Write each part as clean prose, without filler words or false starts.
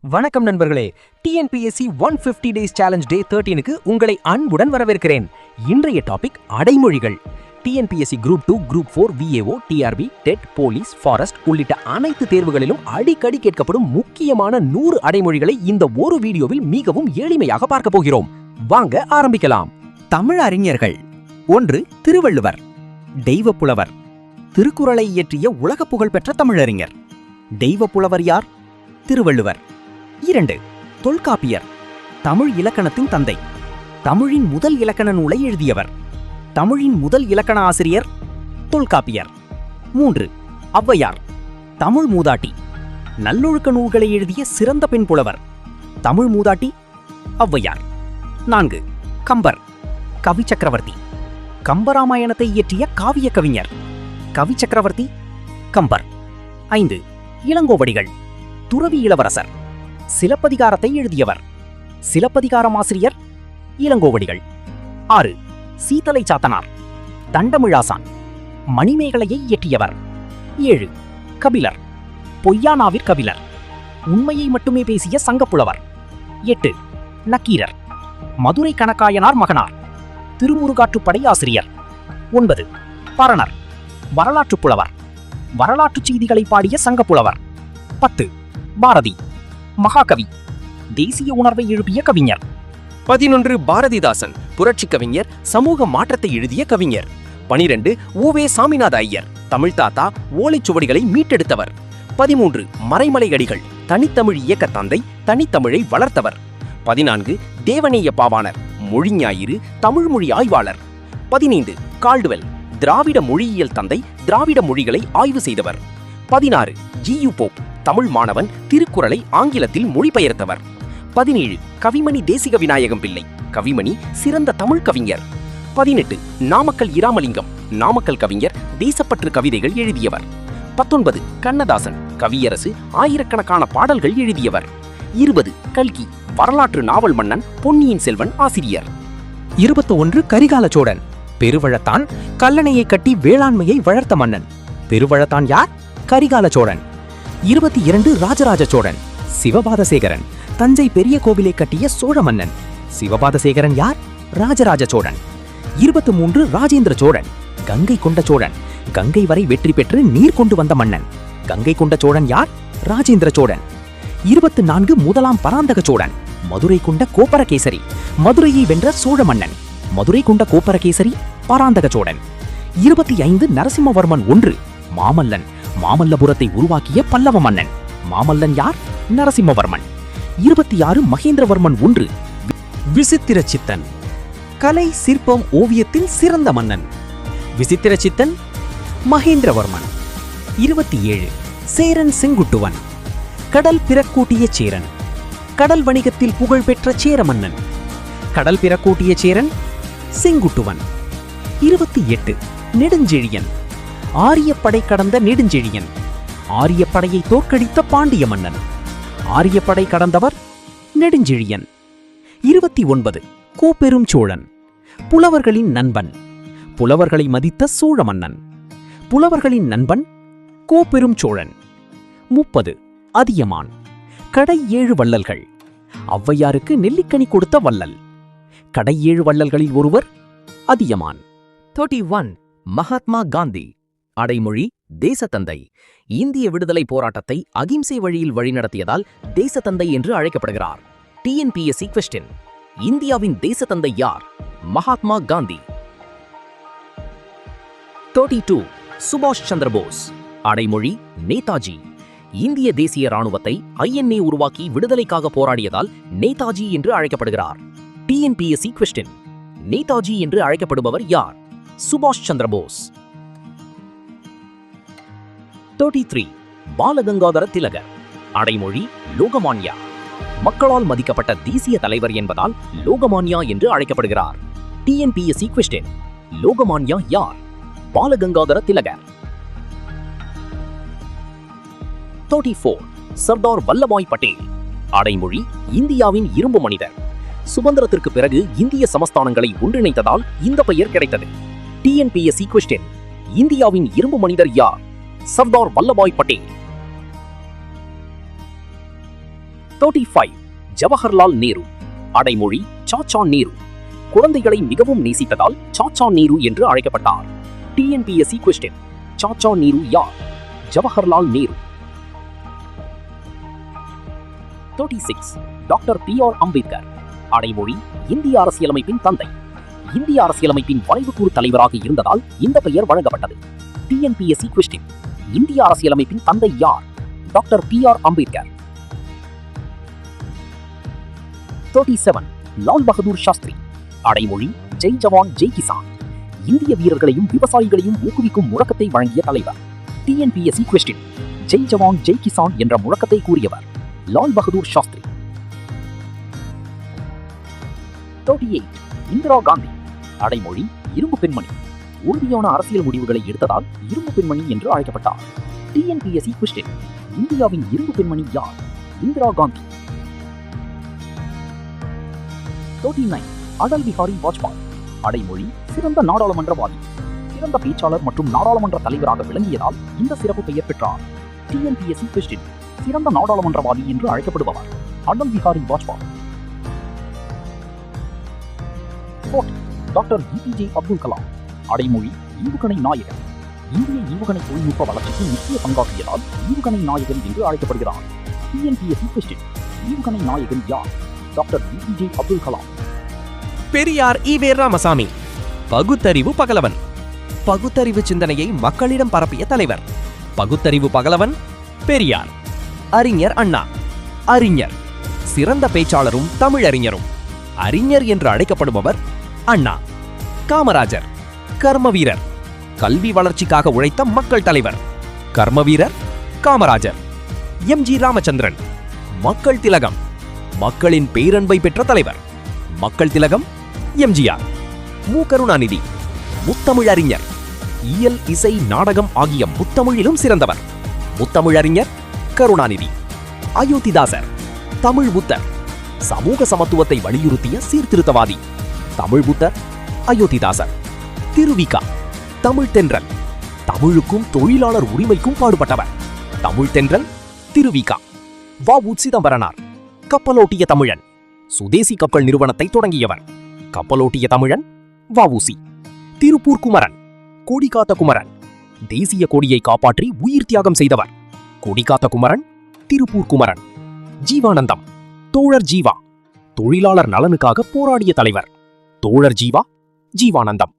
வணக்கம் நண்பர்களே, TNPSC 150 days challenge day 13க்கு உங்களை அன்புடன் வரவேற்கிறேன். இன்றைய டாபிக் அடைமொழிகள். TNPSC group 2, group 4, VAO, TRB, TET, police, forest உள்ளிட்ட அனைத்து தேர்வுகளிலும் அடிக்கடி கேட்கப்படும் முக்கியமான 100 அடைமொழிகளை இந்த ஒரு வீடியோவில் மிகவும் எளிமையாக பார்க்க போகிறோம். வாங்க ஆரம்பிக்கலாம். தமிழ் அறிஞர்கள். 1. திருவள்ளுவர். தெய்வப்புலவர். திருக்குறளை இயற்றிய உலக புகழ்பெற்ற தமிழறிஞர். தெய்வப்புலவர் யார்? திருவள்ளுவர். 2. தொல்காப்பியர். தமிழ் இலக்கணத்தின் தந்தை. தமிழின் முதல் இலக்கண நூலை எழுதியவர். தமிழின் முதல் இலக்கண ஆசிரியர் தொல்காப்பியர். 3. ஔவையார். தமிழ் மூதாட்டி. நல்லொழுக்க நூல்களை எழுதிய சிறந்த பெண் புலவர். தமிழ் மூதாட்டி ஔவையார். 4. கம்பர். கவி சக்கரவர்த்தி. கம்பராமாயணத்தை இயற்றிய காவிய கவிஞர். கவி சக்கரவர்த்தி கம்பர். 5. இளங்கோவடிகள். துறவி இளவரசர். சிலப்பதிகாரத்தை எழுதியவர். சிலப்பதிகாரம் ஆசிரியர் இளங்கோவடிகள். 6. சீத்தலை சாத்தனார். தண்டமிழாசான். மணிமேகலையை இயற்றியவர். 7. கபிலர். பொய்யானாவிற் கபிலர். உண்மையை மட்டுமே பேசிய சங்கப்புலவர். 8. நக்கீரர். மதுரை கணக்காயனார் மகனார். திருமுருகாற்றுப்படை ஆசிரியர். 9. பரணர். வரலாற்றுப் புலவர். வரலாற்றுச் செய்திகளை பாடிய சங்கப்புலவர். 10. பாரதி. மகாகவி. தேசிய உணர்வை எழுப்பிய கவிஞர். 11. பாரதிதாசன். புரட்சி கவிஞர், சமூக மாற்றத்தை எழுதிய கவிஞர். 12. உவே சாமிநாத ஐயர். தமிழ் தாத்தா, ஓலைச்சுவடிகளை மீட்டெடுத்தவர். 13. மறைமலை அடிகள். தனித்தமிழ் இயக்க தந்தை, தனித்தமிழை வளர்த்தவர். 14. தேவநேய பாவாணர். மொழிஞாயிறு, தமிழ் மொழி ஆய்வாளர். 15. கால்டுவெல். திராவிட மொழியியல் தந்தை, திராவிட மொழிகளை ஆய்வு செய்தவர். 16. G U Pope. தமிழ் மாணவன், திருக்குறளை ஆங்கிலத்தில் மொழிபெயர்த்தவர். 17. கவிமணி தேசிக விநாயகம் பிள்ளை. கவிமணி சிறந்த தமிழ் கவிஞர். 18. நாமக்கல் இராமலிங்கம். நாமக்கல் கவிஞர், தேசப்பற்று கவிதைகள் எழுதியவர். 19. கண்ணதாசன். கவியரசு, ஆயிரக்கணக்கான பாடல்கள் எழுதியவர். 20. கல்கி. வரலாற்று நாவல் மன்னன், பொன்னியின் செல்வன் ஆசிரியர். 21. கரிகால சோழன். பெருவழத்தான். கல்லணையை கட்டி வேளாண்மையை வளர்த்த மன்னன். பெருவழத்தான் யார்? கரிகால சோழன். 22. ராஜராஜ சோழன். சிவபாதசேகரன். தஞ்சை பெரிய கோவிலை கட்டிய சோழ மன்னன். சிவபாதசேகரன் யார்? ராஜராஜ சோழன். 23. ராஜேந்திர சோழன். கங்கை கொண்ட சோழன். கங்கை வரை வெற்றி பெற்று நீர் கொண்டு வந்த மன்னன். கங்கை கொண்ட சோழன் யார்? ராஜேந்திர சோழன். 24. முதலாம் பராந்தக சோழன். மதுரை கொண்ட கோப்பரகேசரி. மதுரையை வென்ற சோழ மன்னன். மதுரை கொண்ட கோப்பரகேசரி பராந்தக சோழன். 25. நரசிம்மவர்மன் 1. மாமல்லன். மாமல்லபுரத்தை உருவாக்கிய பல்லவ மன்னன். மாமல்லன் யார்? நரசிம்மவர்மன். 26. மகேந்திரவர்மன் 1. விசித்திர சித்தன். கலை, சிற்பம், ஓவியத்தில் சிறந்த மன்னன். விசித்திர சித்தன் மகேந்திரவர்மன். 27. சேரன் செங்குட்டுவன். கடல் பிறக்கூட்டிய சேரன். கடல் வணிகத்தில் புகழ்பெற்ற சேர மன்னன். கடல் பிறக்கூட்டிய சேரன் செங்குட்டுவன். 28. நெடுஞ்செழியன். ஆரியப்படை கடந்த நெடுஞ்செழியன். ஆரியப்படையை தோற்கடித்த பாண்டிய மன்னன். ஆரியப்படை கடந்தவர் நெடுஞ்செழியன். 29. கோப்பெரும் சோழன். புலவர்களின் நண்பன். புலவர்களை மதித்த சோழ மன்னன். புலவர்களின் நண்பன் கோப்பெரும் சோழன். 30. அதியமான். கடை 7 வள்ளல்கள். ஔவையாருக்கு நெல்லிக்கனி கொடுத்த வள்ளல். கடை 7 வள்ளல்களில் ஒருவர் அதியமான். 31. மகாத்மா காந்தி. அடைமொழி தேசத்தந்தை. இந்திய விடுதலை போராட்டத்தை அகிம்சை வழியில் வழிநடத்தியதால் தேசத்தந்தை என்று அழைக்கப்படுகிறார். TNPSC question. இந்தியாவின் தேசத்தந்தை யார்? மகாத்மா காந்தி. 32. சுபாஷ் சந்திர போஸ். அடைமொழி நேதாஜி. இந்திய தேசிய ராணுவத்தை INA உருவாக்கி விடுதலைக்காக போராடியதால் நேதாஜி என்று அழைக்கப்படுகிறார். TNPSC question. நேதாஜி என்று அழைக்கப்படுபவர் யார்? சுபாஷ் சந்திர போஸ். 33. பாலகங்காதர திலகர். அடைமொழி லோகமான்யா. மக்களால் மதிக்கப்பட்ட தேசிய தலைவர் என்பதால் லோகமான்யா என்று அழைக்கப்படுகிறார். TNPSC question. லோகமான்யா யார்? பாலகங்காதர திலகர். 34. சர்தார் வல்லபாய் பட்டேல். அடைமொழி இந்தியாவின் இரும்பு மனிதர். சுதந்திரத்திற்கு பிறகு இந்திய சமஸ்தானங்களை ஒன்றிணைத்ததால் இந்த பெயர் கிடைத்தது. TNPSC question. இந்தியாவின் இரும்பு மனிதர் யார்? சர்தார் வல்லபாய் பட்டேல். 35 ஜவஹர்லால் நேரு. அடைமொழி சாச்சா நேரு. குழந்தைகளை மிகவும் நேசித்ததால் சாச்சா நேரு என்று அழைக்கப்பட்டார். TNPSC question. சாச்சா நேரு யார்? ஜவஹர்லால் நேரு. 36 doctor P.R. அம்பேத்கர். அடைமொழி இந்திய அரசியலமைப்பின் தந்தை. இந்திய அரசியலமைப்பின் வரைவுக்கூறு தலைவராக இருந்ததால் இந்த பெயர் வழங்கப்பட்டது. TNPSC question. இந்திய அரசியலமைப்பின் தந்தை யார்? Doctor P.R. அம்பேத்கர். 37 லால் பகதூர் சாஸ்திரி. அடைமொழி ஜெய் ஜவான் ஜெய் கிசான். இந்திய வீரர்களையும் விவசாயிகளையும் ஊக்குவிக்கும் முழக்கத்தை வழங்கிய தலைவர். TNPSC question. ஜெய் ஜவான் ஜெய் கிசான் என்ற முழக்கத்தை கூறியவர் லால் பகதூர் சாஸ்திரி. 38 இந்திரா காந்தி. அடைமொழி இரும்பு பெண்மணி. உறுதியான அரசியல் முடிவுகளை எடுத்ததால் இரும்பு பெண்மணி என்று அழைக்கப்பட்டார். TNPSC question. இந்தியாவின் இரும்பு பெண்மணி யார்? இந்திரா காந்தி. 39 அடல் பிஹாரி வாஜ்பாய். அடைமொழி சிறந்த நாடாளுமன்றவாதி. சிறந்த பேச்சாளர் மற்றும் நாடாளுமன்ற தலைவராக விளங்கியதால் இந்த சிறப்பு பெயர் பெற்றார். TNPSC question. சிறந்த நாடாளுமன்றவாதி என்று அழைக்கப்படுபவர் அடல் பிஹாரி வாஜ்பாய். 40 doctor APJ Abdul Kalam. அடைமொழி ஏவுகணை நாயகன். இந்திய ஏவுகணை தொழில்நுட்ப வளர்ச்சிக்கு முக்கிய பங்காற்றியதால் ஏவுகணை நாயகன் என்று அழைக்கப்படுகிறார். TNPSC question. ஏவுகணை நாயகன் யார்? Doctor APJ Abdul Kalam. Periyar E V Ramasamy. பகுத்தறிவு பகலவன். பகுத்தறிவு சிந்தனையை மக்களிடம் பரப்பிய தலைவர். பகுத்தறிவு பகலவன் பெரியார். அறிஞர் அண்ணா. அறிஞர். சிறந்த பேச்சாளரும் தமிழறிஞரும். அறிஞர் என்று அழைக்கப்படுபவர் அண்ணா. காமராஜர். கர்மவீரர். கல்வி வளர்ச்சிக்காக உழைத்த மக்கள் தலைவர். கர்மவீரர் காமராஜர். MG ராமச்சந்திரன். மக்கள் திலகம். மக்களின் பேரன்பை பெற்ற தலைவர். மக்கள் திலகம் MGR. மு. கருணாநிதி. முத்தமிழறிஞர். இயல், இசை, நாடகம் ஆகிய முத்தமிழிலும் சிறந்தவர். முத்தமிழறிஞர் கருணாநிதி. அயோத்திதாசர். தமிழ் புத்தர். சமூக சமத்துவத்தை வலியுறுத்திய சீர்திருத்தவாதி. தமிழ் புத்தர் அயோத்திதாசர். திருவிகா. தமிழ் தென்றல். தமிழுக்கும் தொழிலாளர் உரிமைக்கும் பாடுபட்டவர். தமிழ் தென்றல் திருவிகா. வ.உ. சிதம்பரனார். கப்பலோட்டிய தமிழன். சுதேசி கப்பல் நிறுவனத்தை தொடங்கியவர். கப்பலோட்டிய தமிழன் வ.உ.சி. திருப்பூர் குமரன். கொடிகாத்த குமரன். தேசிய கொடியை காப்பாற்றி உயிர் தியாகம் செய்தவர். கொடிகாத்த குமரன் திருப்பூர் குமரன். ஜீவானந்தம். தோழர் ஜீவா. தொழிலாளர் நலனுக்காக போராடிய தலைவர். தோழர் ஜீவா ஜீவானந்தம்.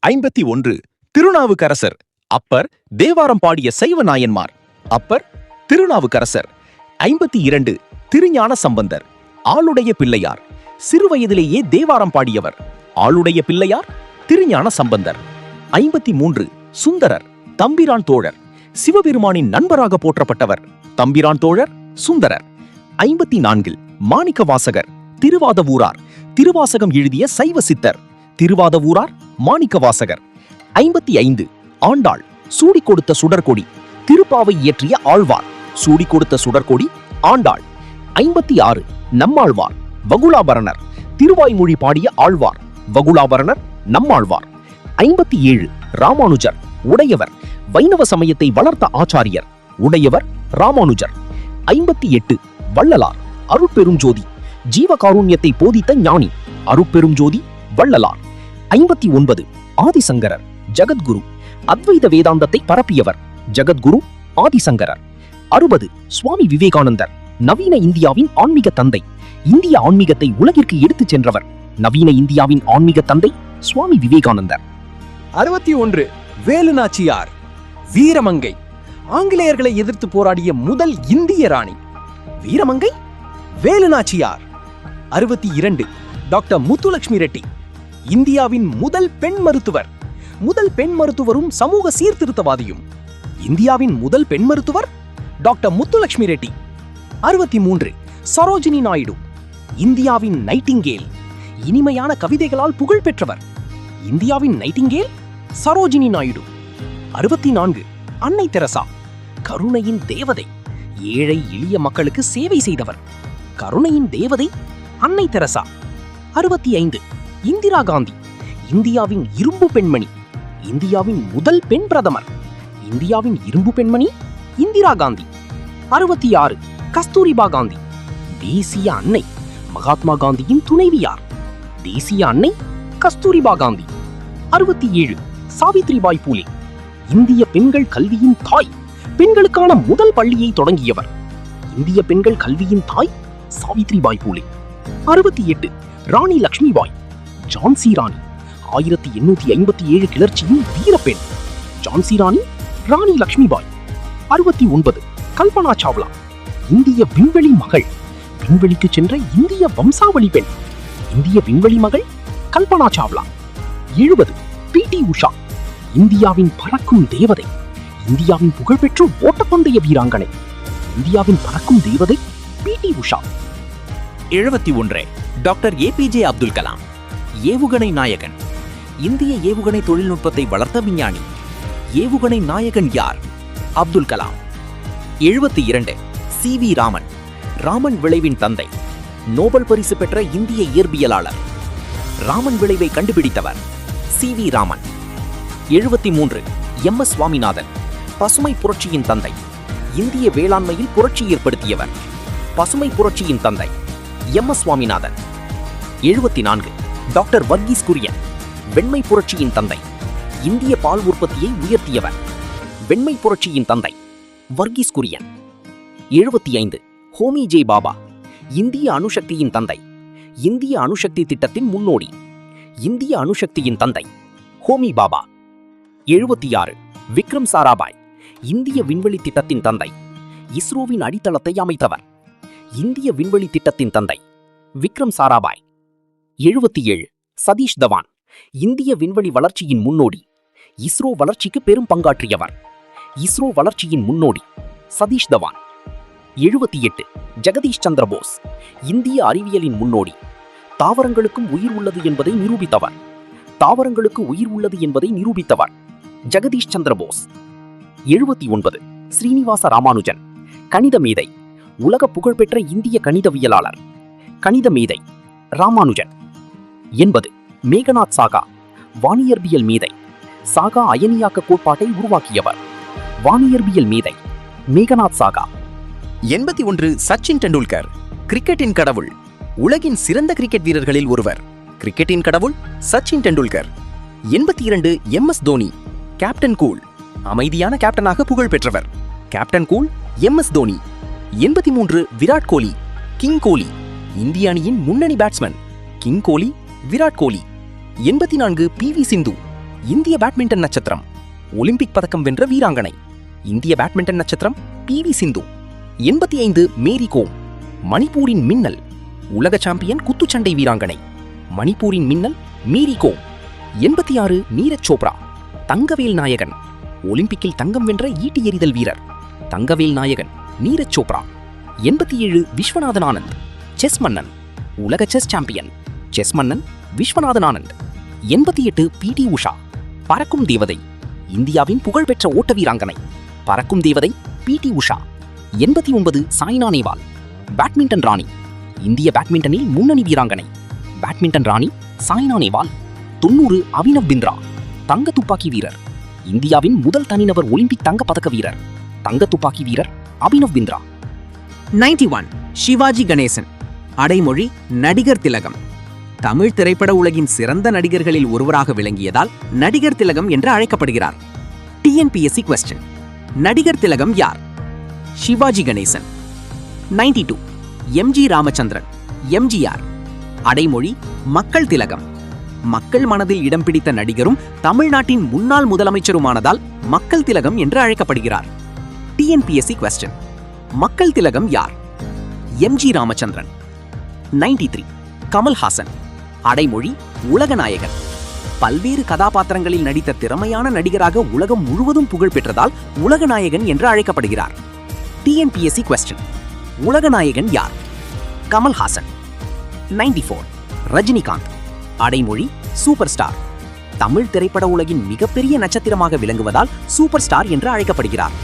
51 திருநாவுக்கரசர். அப்பர் தேவாரம் பாடிய சைவ நாயன்மார். அப்பர் திருநாவுக்கரசர். 52 திருஞான சம்பந்தர். ஆளுடைய பிள்ளையார். சிறுவயதிலேயே தேவாரம் பாடியவர். ஆளுடைய பிள்ளையார் திருஞான சம்பந்தர். 53 சுந்தரர். தம்பிரான் தோழர். சிவபெருமானின் நண்பராக போற்றப்பட்டவர். தம்பிரான் தோழர் சுந்தரர். 54 மாணிக்கவாசகர். திருவாதவூரார். திருவாசகம் எழுதிய சைவ சித்தர். திருவாதவூரார் மாணிக்கவாசகர். 55 ஆண்டாள். சூடிக் கொடுத்த சுடர்கொடி. திருப்பாவை இயற்றிய ஆழ்வார். சூடிக் கொடுத்த சுடர்கொடி ஆண்டாள். 56 நம்மாழ்வார். வகுளாபரணர். திருவாய்மொழி பாடிய ஆழ்வார். வகுளாபரணர் நம்மாழ்வார். 57 ராமானுஜர். உடையவர். வைணவ சமயத்தை வளர்த்த ஆச்சாரியர். உடையவர் ராமானுஜர். 58 வள்ளலார். அருட்பெரும் ஜோதி. ஜீவகாருண்யத்தை போதித்த ஞானி. அருட்பெரும் ஜோதி வள்ளலார். 59 ஆதிசங்கரர். ஜகத்குரு. அத்வைத வேதாந்தத்தை பரப்பியவர். ஜகத்குரு ஆதிசங்கரர். 60 சுவாமி விவேகானந்தர். நவீன இந்தியாவின் ஆன்மீக தந்தை. இந்திய ஆன்மீகத்தை உலகிற்கு எடுத்துச் சென்றவர். நவீன இந்தியாவின் ஆன்மீக தந்தை சுவாமி விவேகானந்தர். 61 வேலுநாச்சியார். வீரமங்கை. ஆங்கிலேயர்களை எதிர்த்து போராடிய முதல் இந்திய ராணி. வீரமங்கை வேலுநாச்சியார். 62 டாக்டர் முத்துலட்சுமி ரெட்டி. இந்தியாவின் முதல் பெண் மருத்துவர். முதல் பெண் மருத்துவரும் சமூக சீர்திருத்தவாதியும். இந்தியாவின் முதல் பெண் மருத்துவர் டாக்டர் முத்துலட்சுமி ரெட்டி. 63 சரோஜினி நாயுடு. இந்தியாவின் நைட்டிங்கேல். இனிமையான கவிதைகளால் புகழ் பெற்றவர். இந்தியாவின் நைட்டிங்கேல் சரோஜினி நாயுடு. 64 அன்னை தெரசா. கருணையின் தேவதை. ஏழை எளிய மக்களுக்கு சேவை செய்தவர். கருணையின் தேவதை அன்னை தெரசா. 65 இந்திரா காந்தி. இந்தியாவின் இரும்பு பெண்மணி. இந்தியாவின் முதல் பெண் பிரதமர். இந்தியாவின் இரும்பு பெண்மணி இந்திரா காந்தி. 66 கஸ்தூரிபா காந்தி. தேசிய அன்னை மகாத்மா காந்தியின் துணைவி யார்? தேசிய அன்னை கஸ்தூரிபா காந்தி. 67 சாவித்ரிபாய் பூலே இந்திய பெண்கள் கல்வியின் தாய், பெண்களுக்கான முதல் பள்ளியை தொடங்கியவர். இந்திய பெண்கள் கல்வியின் தாய் சாவித்ரிபாய் பூலே. 68 ராணி லக்ஷ்மிபாய் ஜான்சி ராணி 1857 கிளர்ச்சியின் வீரப்பெண். ஜான்சி ராணி ராணி லக்ஷ்மிபாய். 69 கல்பனா சாவ்லா இந்திய விண்வெளி மகள், விண்வெளிக்கு சென்ற இந்திய வம்சாவளி பெண். இந்திய விண்வெளி மகள் கல்பனா சாவ்லா. 70 பி.டி. உஷா இந்தியாவின் பறக்கும் தேவதை, இந்தியாவின் புகழ்பெற்ற ஓட்டப்பந்தய வீராங்கனை. இந்தியாவின் பறக்கும் தேவதை P T. Usha. 71 doctor A P J Abdul Kalam ஏவுகணை நாயகன், இந்திய ஏவுகணை தொழில்நுட்பத்தை வளர்த்த விஞ்ஞானி. ஏவுகணை நாயகன் யார்? அப்துல் கலாம். 72 சி.வி. ராமன் ராமன் விளைவின் தந்தை, நோபல் பரிசு பெற்ற இந்திய இயற்பியலாளர். ராமன் விளைவை கண்டுபிடித்தவர் சி.வி. ராமன். 73 எம்.எஸ். சுவாமிநாதன் பசுமை புரட்சியின் தந்தை, இந்திய வேளாண்மையில் புரட்சி ஏற்படுத்தியவர். பசுமை புரட்சியின் தந்தை எம்.எஸ். சுவாமிநாதன். 74 டாக்டர் வர்கீஸ் குரியன் வெண்மை புரட்சியின் தந்தை, இந்திய பால் உற்பத்தியை உயர்த்தியவர். வெண்மை புரட்சியின் தந்தை வர்கீஸ் குரியன். 75 ஹோமி ஜே பாபா இந்திய அணுசக்தியின் தந்தை, இந்திய அணுசக்தி திட்டத்தின் முன்னோடி. இந்திய அணுசக்தியின் தந்தை ஹோமி பாபா. 76 விக்ரம் சாராபாய் இந்திய விண்வெளி திட்டத்தின் தந்தை, இஸ்ரோவின் அடித்தளத்தை அமைத்தவர். இந்திய விண்வெளி திட்டத்தின் தந்தை விக்ரம் சாராபாய். 77 சதீஷ் தவான் இந்திய விண்வெளி வளர்ச்சியின் முன்னோடி, இஸ்ரோ வளர்ச்சிக்கு பெரும் பங்காற்றியவர். இஸ்ரோ வளர்ச்சியின் முன்னோடி சதீஷ் தவான். 78 ஜெகதீஷ் சந்திர போஸ் இந்திய அறிவியலின் முன்னோடி, தாவரங்களுக்கும் உயிர் உள்ளது என்பதை நிரூபித்தவர். தாவரங்களுக்கு உயிர் உள்ளது என்பதை நிரூபித்தவர் ஜெகதீஷ் சந்திர போஸ். 79 ஸ்ரீனிவாச ராமானுஜன் கணித மேதை, உலக புகழ்பெற்ற இந்திய கணிதவியலாளர். கணித மேதை ராமானுஜன். 80 மேகநாத் சாகா வானியற்பியல் மேதை, சாகா அயனியாக்க கோட்பாட்டை உருவாக்கியவர். வானியற்பியல் மேதை மேகநாத் சாகா. 81 சச்சின் டெண்டுல்கர் கிரிக்கெட்டின் கடவுள், உலகின் சிறந்த கிரிக்கெட் வீரர்களில் ஒருவர். கிரிக்கெட்டின் கடவுள் Sachin Tendulkar. 82 M S. Dhoni captain cool அமைதியான கேப்டனாக புகழ் பெற்றவர். Captain cool M S. Dhoni. 83 Virat Kohli king Kohli இந்திய அணியின் முன்னணி batsman. King Kohli Virat Kohli. 84 P V. Sindhu இந்திய பேட்மிண்டன் நட்சத்திரம், ஒலிம்பிக் பதக்கம் வென்ற வீராங்கனை. இந்திய பேட்மிண்டன் நட்சத்திரம் பி.வி. சிந்து. 85 மேரி கோம் மணிப்பூரின் மின்னல், உலக சாம்பியன் குத்துச்சண்டை வீராங்கனை. மணிப்பூரின் மின்னல் மேரி கோம். 86 நீரஜ் சோப்ரா தங்கவேல் நாயகன், ஒலிம்பிக்கில் தங்கம் வென்ற ஈட்டி எறிதல் வீரர். தங்கவேல் நாயகன் நீரஜ் சோப்ரா. 87 விஸ்வநாதன் ஆனந்த் செஸ் மன்னன், உலக செஸ் சாம்பியன். செஸ் மன்னன் விஸ்வநாதன் ஆனந்த். 88 பி.டி. உஷா பறக்கும் தேவதை, இந்தியாவின் புகழ்பெற்ற ஓட்ட வீராங்கனை. பறக்கும் தேவதை பி.டி. உஷா. 89 சாய்னா நேவால் பேட்மிண்டன் ராணி, இந்திய பேட்மிண்டனில் முன்னணி வீராங்கனை. பேட்மிண்டன் ராணி சாய்னா நேவால். 90 அபினவ் பிந்த்ரா தங்க துப்பாக்கி வீரர், இந்தியாவின் முதல் தனிநபர் ஒலிம்பிக் தங்க பதக்க வீரர். தங்க துப்பாக்கி வீரர் அபினவ் பிந்த்ரா. 91 சிவாஜி கணேசன் அடைமொழி நடிகர் திலகம், தமிழ் திரைப்பட உலகின் சிறந்த நடிகர்களில் ஒருவராக விளங்கியதால் நடிகர் திலகம் என்று அழைக்கப்படுகிறார். TNPSC question நடிகர் திலகம் யார்? சிவாஜி கணேசன். 92 எம்.ஜி. ராமச்சந்திரன் எம்ஜிஆர் அடைமொழி மக்கள் திலகம், மக்கள் மனதில் இடம் பிடித்த நடிகரும் தமிழ்நாட்டின் முன்னாள் முதலமைச்சருமானதால் மக்கள் திலகம் என்று அழைக்கப்படுகிறார். TNPSC question மக்கள் திலகம் யார்? எம்.ஜி. ராமச்சந்திரன். 93 கமல்ஹாசன் அடைமொழி உலகநாயகன், பல்வேறு கதாபாத்திரங்களில் நடித்த திறமையான நடிகராக உலகம் முழுவதும் புகழ் பெற்றதால் உலகநாயகன் என்று அழைக்கப்படுகிறார். TNPSC question உலகநாயகன் யார்? கமல்ஹாசன். 94 ரஜினிகாந்த் அடைமொழி சூப்பர் ஸ்டார், தமிழ் திரைப்பட உலகின் மிகப்பெரிய நட்சத்திரமாக விளங்குவதால் சூப்பர் ஸ்டார் என்று அழைக்கப்படுகிறார்.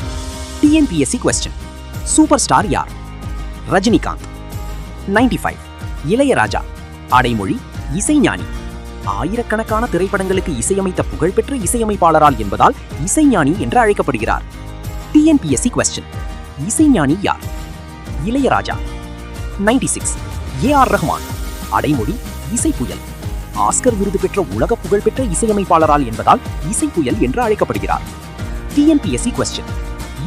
TNPSC question சூப்பர் ஸ்டார் யார்? ரஜினிகாந்த். 95 இளையராஜா அடைமொழி இசைஞானி, ஆயிரக்கணக்கான திரைப்படங்களுக்கு இசையமைத்த புகழ்பெற்ற இசையமைப்பாளரால் என்பதால் இசைஞானி என்று அழைக்கப்படுகிறார். TNPSC question இசைஞானி யார்? இளையராஜா. 96 ஏ.ஆர். ரஹ்மான். அடைமொழி இசைப்புயல். ஆஸ்கர் விருது பெற்ற உலக புகழ்பெற்ற இசையமைப்பாளரால் என்பதால் இசைப்புயல் என்று அழைக்கப்படுகிறார். TNPSC question.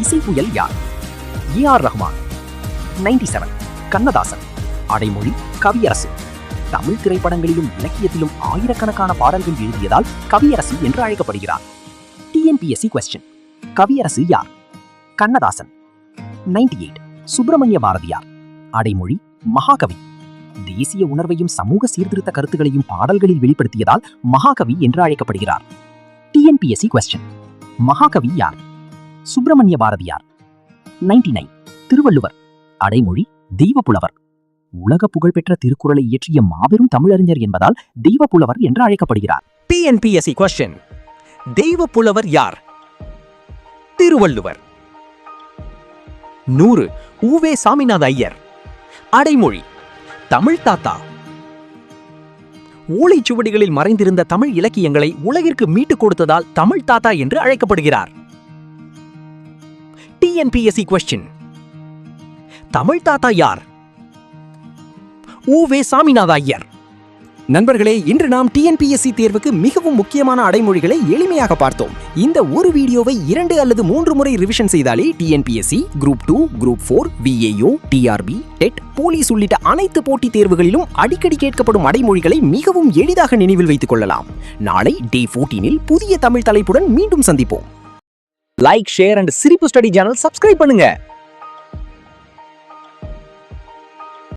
இசைப்புயல் யார்? ஏ.ஆர். ரஹ்மான். 97 கண்ணதாசன். அடைமொழி கவியரசு. தமிழ் திரைப்படங்களிலும் இலக்கியத்திலும் ஆயிரக்கணக்கான பாடல்கள் எழுதியதால் கவியரசு என்று அழைக்கப்படுகிறார். TNPSC question. கவியரசு யார்? கண்ணதாசன். 98 சுப்பிரமணிய பாரதியார். அடைமொழி மகாகவி. தேசிய உணர்வையும் சமூக சீர்திருத்த கருத்துகளையும் பாடல்களில் வெளிப்படுத்தியதால் மகாகவி என்று அழைக்கப்படுகிறார். TNPSC question. மகாகவி யார்? சுப்பிரமணிய பாரதியார். 99 திருவள்ளுவர். அடைமொழி தெய்வப்புலவர். உலக புகழ்பெற்ற திருக்குறளை இயற்றிய மாபெரும் தமிழறிஞர் என்பதால் தெய்வப்புலவர் என்று அழைக்கப்படுகிறார். TNPSC question. தெய்வ புலவர் யார்? திருவள்ளுவர். 100 உவே சாமிநாத ஐயர். அடைமொழி தமிழ் தாத்தா. ஓலைச்சுவடிகளில் மறைந்திருந்த தமிழ் இலக்கியங்களை உலகிற்கு மீட்டுக் கொடுத்ததால் தமிழ் தாத்தா என்று அழைக்கப்படுகிறார். TNPSC question. தமிழ் தாத்தா யார்? உவே சாமிநாத ஐயர். நண்பர்களே, இன்று நாம் டிஎன்பிஎஸ்சி தேர்வுக்கு மிகவும் முக்கியமான அடைமொழிகளை எளிமையாக பார்த்தோம். இந்த ஒரு வீடியோவை 2 அல்லது 3 முறை ரிவிஷன் செய்தாலே TNPSC, group 2, group 4, VAO, TRB, TET, police உள்ளிட்ட அனைத்து போட்டித் தேர்வுகளிலும் அடிக்கடி கேட்கப்படும் அடைமொழிகளை மிகவும் எளிதாக நினைவில் வைத்துக் கொள்ளலாம். நாளை டே 14இல் புதிய தமிழ் தலைப்புடன் மீண்டும் சந்திப்போம். லைக், ஷேர் அண்ட் சிரிப்பு ஸ்டடி சேனல் சப்ஸ்கிரைப் பண்ணுங்க.